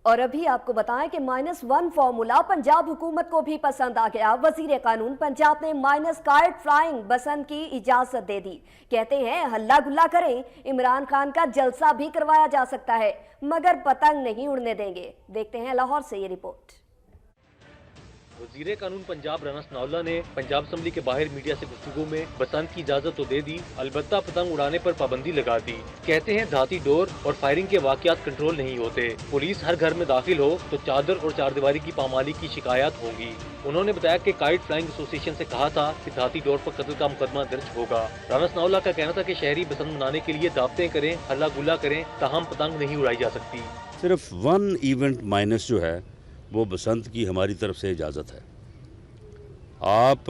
اور ابھی آپ کو بتائیں کہ -1 فارمولا پنجاب حکومت کو بھی پسند آ گیا۔ وزیر قانون پنجاب نے کائٹ فلائنگ بسنت کی اجازت دے دی۔ کہتے ہیں ہلا گلا کریں، عمران خان کا جلسہ بھی کروایا جا سکتا ہے مگر پتنگ نہیں اڑنے دیں گے۔ دیکھتے ہیں لاہور سے یہ رپورٹ۔ وزیر قانون پنجاب رانا ثناءاللہ نے پنجاب اسمبلی کے باہر میڈیا سے گفتگو میں بسنت کی اجازت تو دے دی، البتہ پتنگ اڑانے پر پابندی لگا دی۔ کہتے ہیں دھاتی ڈور اور فائرنگ کے واقعات کنٹرول نہیں ہوتے، پولیس ہر گھر میں داخل ہو تو چادر اور چاردیواری کی پامالی کی شکایات ہوں گی۔ انہوں نے بتایا کہ کائٹ فلائنگ ایسوسی ایشن سے کہا تھا کہ دھاتی ڈور پر قتل کا مقدمہ درج ہوگا۔ رانا ثناءاللہ کا کہنا تھا کہ شہری بسنت منانے کے لیے دعوتیں کریں، ہلا گلا کریں، تاہم پتنگ نہیں اڑائی جا سکتی۔ صرف 1 ایونٹ مائنس جو ہے وہ بسنت کی ہماری طرف سے اجازت ہے۔ آپ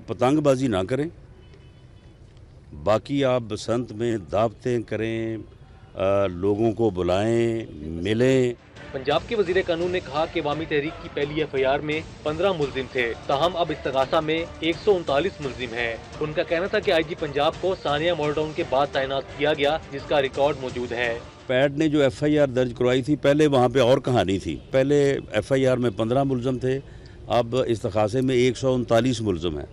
پتنگ بازی نہ کریں، باقی آپ بسنت میں دعوتیں کریں، لوگوں کو بلائیں، ملیں۔ پنجاب کے وزیر قانون نے کہا کہ عوامی تحریک کی پہلی FIR میں 15 ملزم تھے، تاہم اب استغاثہ میں 139 ملزم ہیں۔ ان کا کہنا تھا کہ IG پنجاب کو ثانیہ ماڈل ٹاؤن کے بعد تعینات کیا گیا، جس کا ریکارڈ موجود ہے۔ پیڈ نے جو FIR درج کروائی تھی، پہلے وہاں پہ اور کہانی تھی۔ پہلے FIR میں 15 ملزم تھے، اب استغاثے میں 139 ملزم ہیں،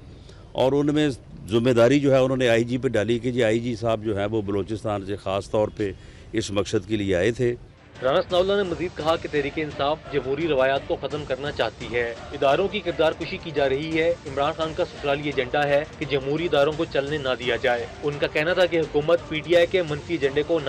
اور ان میں ذمہ داری جو ہے انہوں نے IG پہ ڈالی کہ جی IG صاحب جو ہے وہ بلوچستان سے خاص طور پہ اس مقصد کے لیے آئے تھے۔ رانا ثناءاللہ نے مزید کہا کہ تحریک انصاف جمہوری روایات کو ختم کرنا چاہتی ہے، اداروں کی کردار کشی کی جا رہی ہے۔ عمران خان کا سسرالی ایجنڈا ہے کہ جمہوری اداروں کو چلنے نہ دیا جائے۔ ان کا کہنا تھا کہ حکومت PTI کے منفی ایجنڈے کو